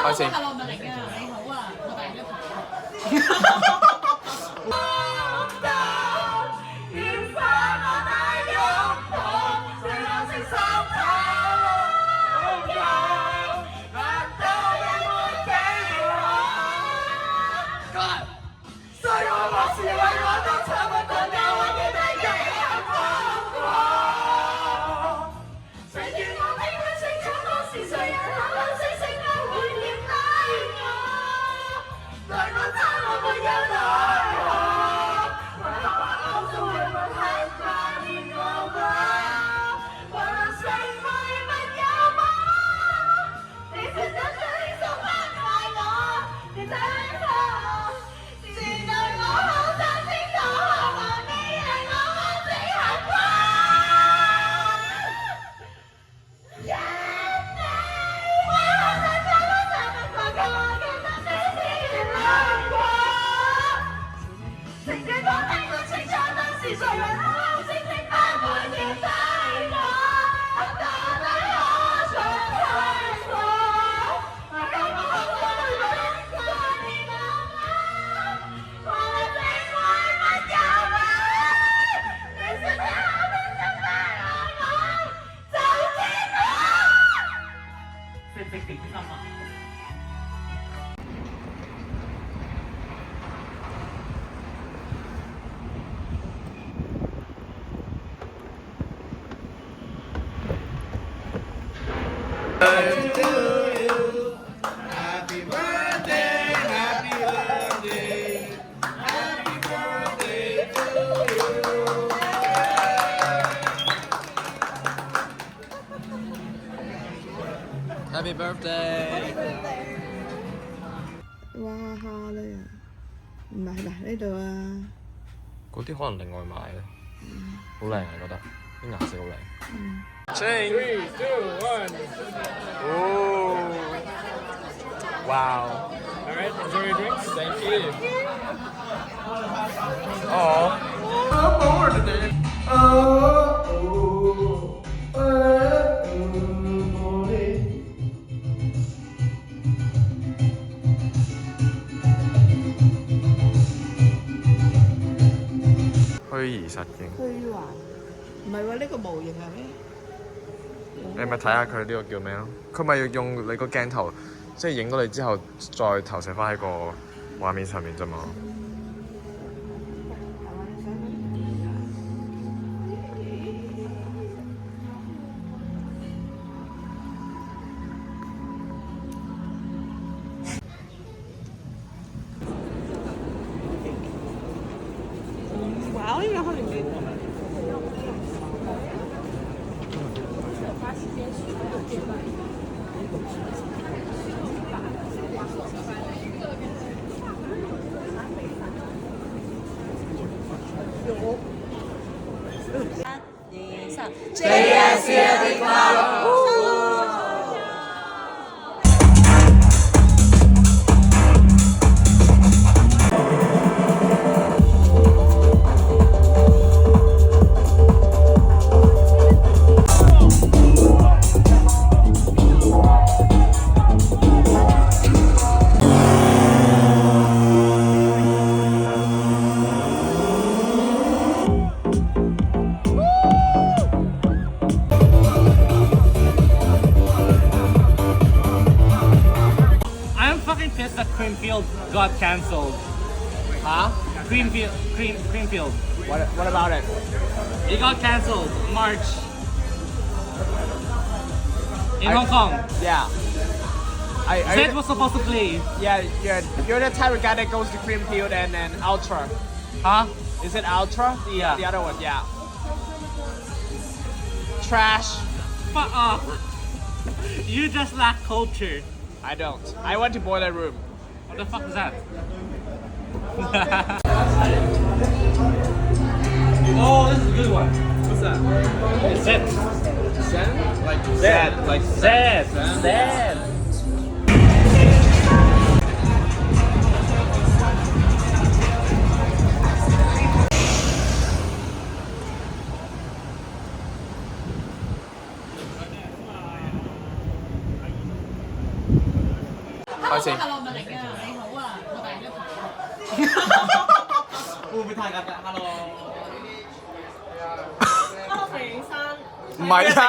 開始。係羅密玲啊，你好啊，我第一排。Happy birthday！哇哈啦！唔係嗱呢度啊，嗰啲可能另外買咧，好靚啊！覺得啲顏色好靚。3, 2, 1. Oh! Wow! All right, enjoy your drinks. Thank you. Oh! 虛擬實境，虛幻，唔係喎，呢個模型係咩？你咪睇下佢呢個叫咩咯？佢咪要用你個鏡頭，即係影到你之後，再投射翻喺個畫面上面啫嘛。哇！我呢個可能幾Pissed that Creamfield got cancelled. Huh? Creamfield. What about it? It got cancelled March in Hong Kong. Yeah. Zed was supposed to play. Yeah, you're the type of guy that goes to Creamfield and then Ultra. Huh? Is it Ultra? Yeah. The other one, yeah. Trash. Fuck off. You just lack culture. I don't. I went to Boiler Room. What the fuck is that? Oh, this is a good one. What's that? It's Zed. Zen? Like Zed. Like Zed. Zed. 開始。 Hello，文玲啊，你好啊，我大咗頭。會唔會太夾㗎 ？Hello。Hello，肥生。唔係啊，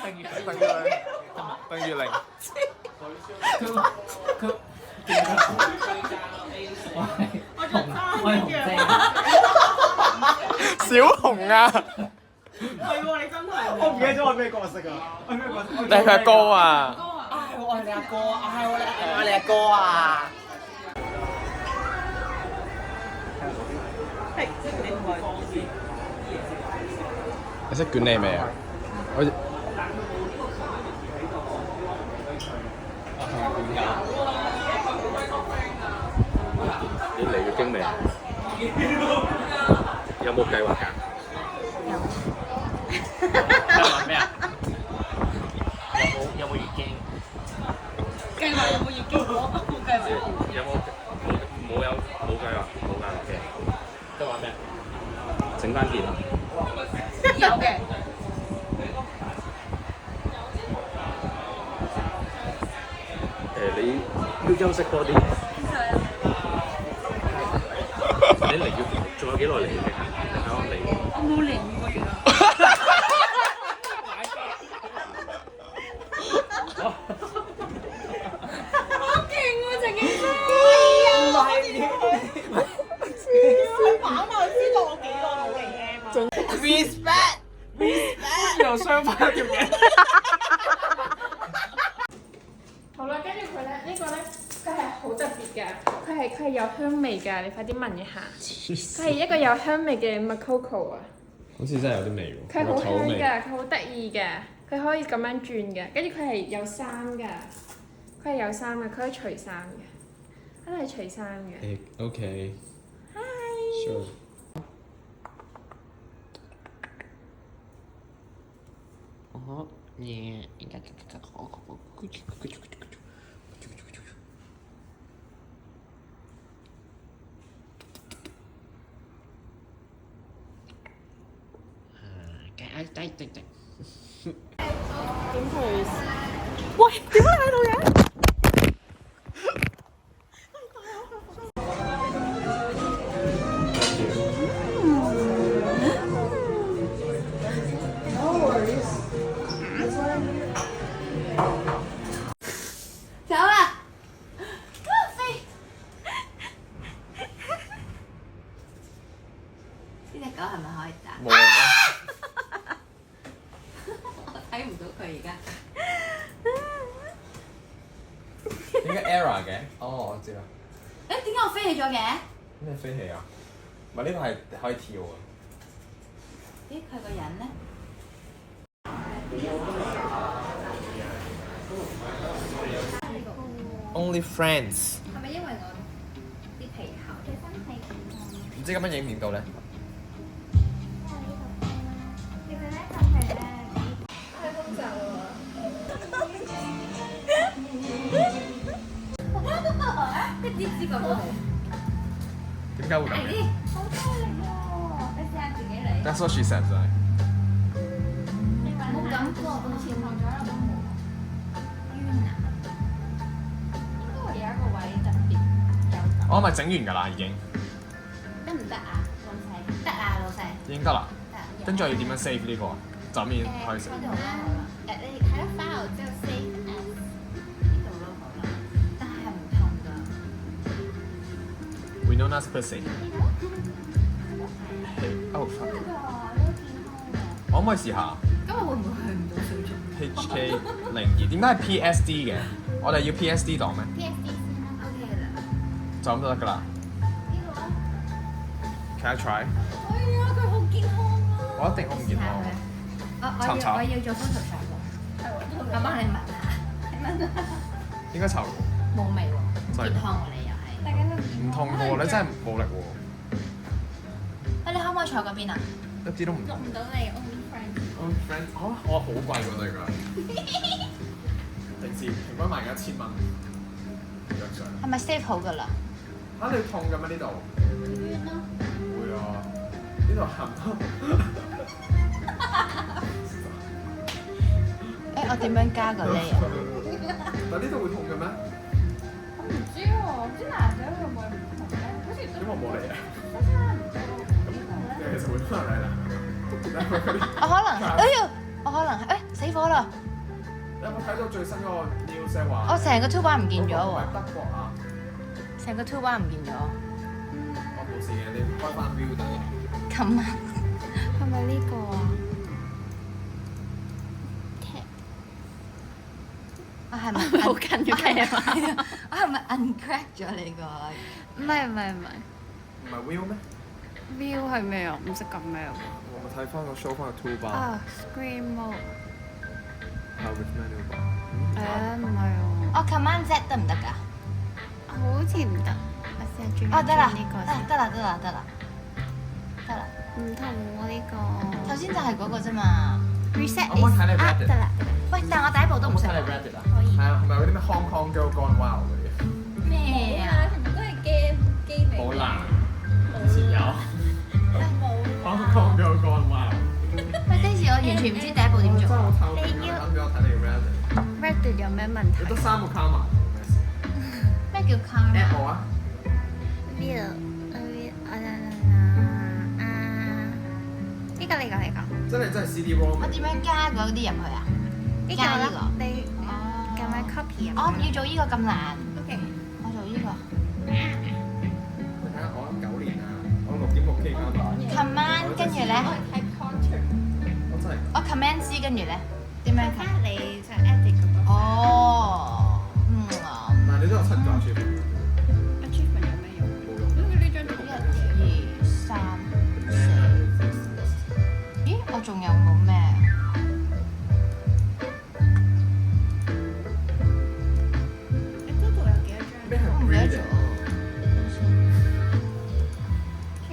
鄧月鄧月玲。佢我係紅姐。小紅啊！係喎，你真係。我唔記得咗我係咩角色啊！我係咩角色？你係佢阿哥啊！唉，我係你阿哥，唉，我係你阿哥啊！你識捲你未啊？好似你嚟月經未啊？有冇計劃㗎？計劃咩啊？有冇月經？計劃有冇月經？冇計劃。有冇冇計劃嘅？計劃咩？整翻件。有嘅。你要休息多啲。你嚟月仲有幾耐嚟月經啊？你睇我嚟。我冇嚟5個月啊。好勁喎，陳景生。唔係。佢玩我知道我幾耐冇嚟 M 啊。Respect。又雙翻條頸。好啦，跟住佢咧，呢個咧，佢係好特別嘅，佢係有香味㗎，你快啲聞一下。佢係一個有香味嘅 Makoko 啊，好似真係有啲味喎，佢好香口味。㗎，佢好得意嘅，佢可以咁樣轉嘅，跟住佢係有衫㗎，佢係有衫嘅，佢可以除衫嘅，真係除衫嘅。OK。 Hi。 Sure。哦，耶！喂，點解你喺度嘅？走啦！飛！呢隻狗係咪可以打？冇啊！我睇唔到佢而家。點解 error 嘅？哦，我知啦。誒，點解我飛起咗嘅？咩飛起啊？唔係呢個係可以跳啊！咦，佢個人咧？ Only friends。係咪因為我啲皮厚？你身體唔知咁樣影唔影到咧？其實咧就係咧，太複雜啦。一啲知覺都冇。點解會咁？咦，好犀利喎！你試下自己嚟。 That's what she said 就係。冇感覺，好似望咗有都冇。冤啊！應該係有一個位特別有感。我係咪整完㗎啦？已經得唔得啊，老細？得啊，老細。已經得啦。得。跟住我要點樣 save 呢個啊？就咁已經可以 save。呢度啦，好啦。你睇咗 file 之後 save as 呢度咯，好啦。但係唔痛㗎。 We know not pussy。Oh fuck！我可唔可以試下今日會唔會去唔到水準？HK 02點解係 PSD 嘅？我哋要 PSD 檔咩？ ？PSD 先啦，OK 啦。就咁就得㗎啦。呢個啊， Can I try？哎呀，佢好健康啊！我一定好唔健康。我要做 Photoshop 喎。係喎，我幫你聞下，你聞下。應該臭。冇味喎，真係健康喎你又係。大家都唔痛嘅喎，你真係冇力喎，你可唔可以坐嗰邊啊？一啲都唔痛。唔到你 only friend。friend 嚇，我好貴嗰對㗎，平時平均賣緊1000蚊。約上。係咪 save 好㗎啦？嚇你痛㗎咩呢度？冤咯。會啊，呢度痕。誒，我點樣加個 layer？但呢度會痛嘅咩？款嚟啦。我可能，哎呀，我可能係，死火啦！你有冇睇到最新嗰個 news 話？我成個 tool bar 唔見咗喎，德國啊！成個 tool bar 唔見咗。我冇事嘅，你開翻 view 得。琴晚係咪呢個啊？我係咪好近嘅 camera 我係咪 uncrack 咗你個？唔係唔係 view 咩？ ，view 係咩啊？唔識撳咩喎？我咪睇翻個 show 翻個 toolbar。啊，screen mode。係 with menu bar。唔係喎。我 command Z 得唔得㗎？好似唔得。我試下轉哦，得啦，呢個先。得啦，得啦，得啦，得啦。唔同喎呢個。頭先就係嗰個啫嘛。 reset 我可以睇你 is Reddit 得啦。喂，但係我第一步都唔識。 Reddit 啊？可以係啊，係咪嗰啲咩 Hong Kong Girl Gone Wild 嗰啲？咩啊？全部都係機尾。好難，以前有 Hong Kong Girl Gone Wild。喂，呢次我完全唔知第一步點做。真係好透明啊！啱俾我睇你 Reddit。 Reddit 有咩問題你得3個 comma，咩事？咩叫 karma？ at 我啊！ ？View 呢個真係 CD-ROM 我點樣加嗰啲入去啊？呢加呢個啦，你哦。撳下 copy 啊。我要做呢個咁難。 OK。我做呢個。你睇下我9年啊，我6.6K comma。command 跟住咧，睇 content。我真係我 command C 跟住咧，點樣 command？你想 edit 嗰個。哦，但係你都有7個 achievement 有咩用？呢張圖。 1、2、3、4。咦，我仲有冇咩？你嗰度有幾多張？咩係我唔記得 reading？咗。 2、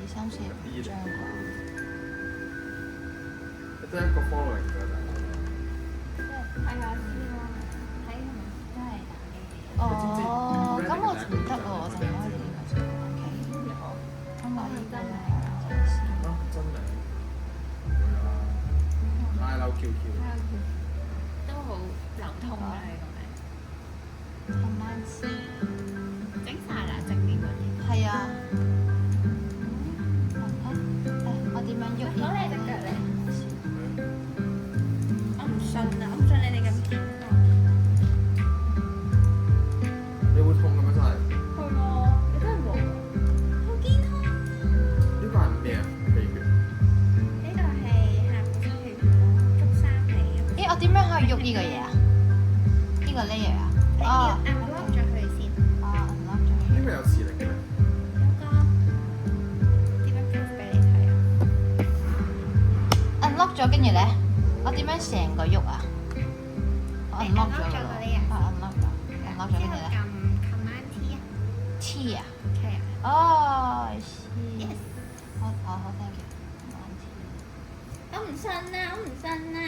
3、4、5張啩。你得一個 following 㗎咋？係啊，睇係咪真係打機？哦，咁我唔得喎，我淨係可以呢個啫。OK。咁我呢個咧。啊，真名。ILQQ。都好流通啊！你個名。command C。整晒啦，整呢個嘢。係啊。我點樣喐？攞你隻腳嚟。我唔信啊！我唔信你哋咁健康。你會痛嘅咩？真係？係喎，你真係冇。好健康。呢個係咩啊？氣血。呢個係下部出血捉生嚟嘅。咦，我點樣可以喐呢個嘢啊？呢個 layer 啊？你要 unlock 咗佢先。哦，unlock 咗呢個有磁力嘅咩？有個點樣 proof 俾你睇啊？ unlock 咗，跟住咧，我點樣成個喐啊？我 unlock 咗㗎啦。我 unlock 咗，unlock 咗跟住咧撳 command T 啊。 ，T 啊？係啊。哦，C。 Yes。好 thank you。command T。我唔信啊！我唔信啊！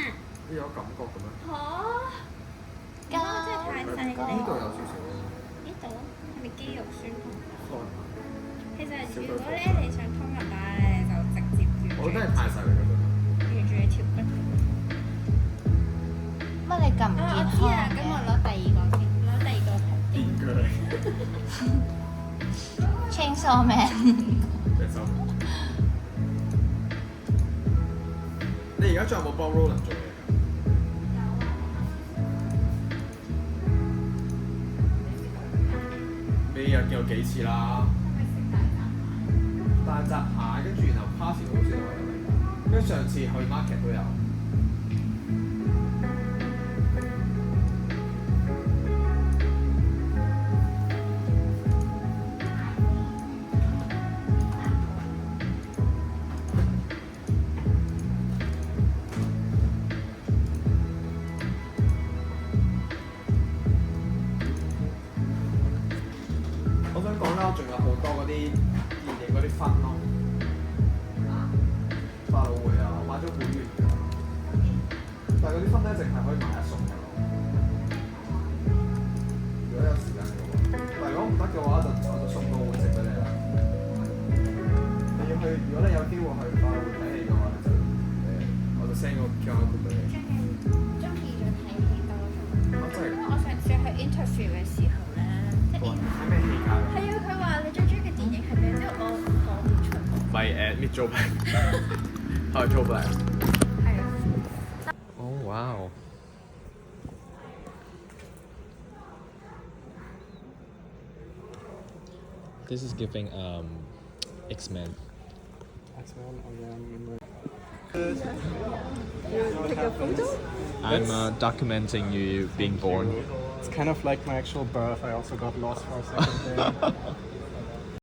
你有感覺嘅咩？嚇！真係太細呢膩。度有少少。呢度係咪肌肉酸痛？開其實如果咧你想通嘅話咧，就直接我真係太細啦嗰度。沿住你條骨。乜你咁唔我健知啊，康咁我嘅攞第二個先，攞第二個睇。電鋸。 ？Chainsaw Man。隻手。你而家仲有冇幫 Roland 做嘢㗎？你又見過幾次啦？大閘蟹，跟住然後 party 好似都有嚟，跟住上次去 market 都有。我想講啦，仲有好多嗰啲電影嗰啲分咯，百老匯啊，我買咗會員㗎，但係嗰啲分咧淨係可以買一送嘅咯。如果有時間嘅話，但係如果唔得嘅話，我就送到會籍俾你啦。你要去，如果你有機會去百老匯睇戲嘅話，你就我就 send 個 QR code 俾你。中意咗睇戲多咗。我真係因為我上次去 interview 嘅時候咧，即係睇咩戲㗎？係啊，佢話你最中意嘅電影係咩？之後我講唔出。咪你做咩？係做咩？係啊。 Oh wow. This is giving X-Men. I'm documenting you being born. It's kind of like my actual birth. I also got lost for a second there.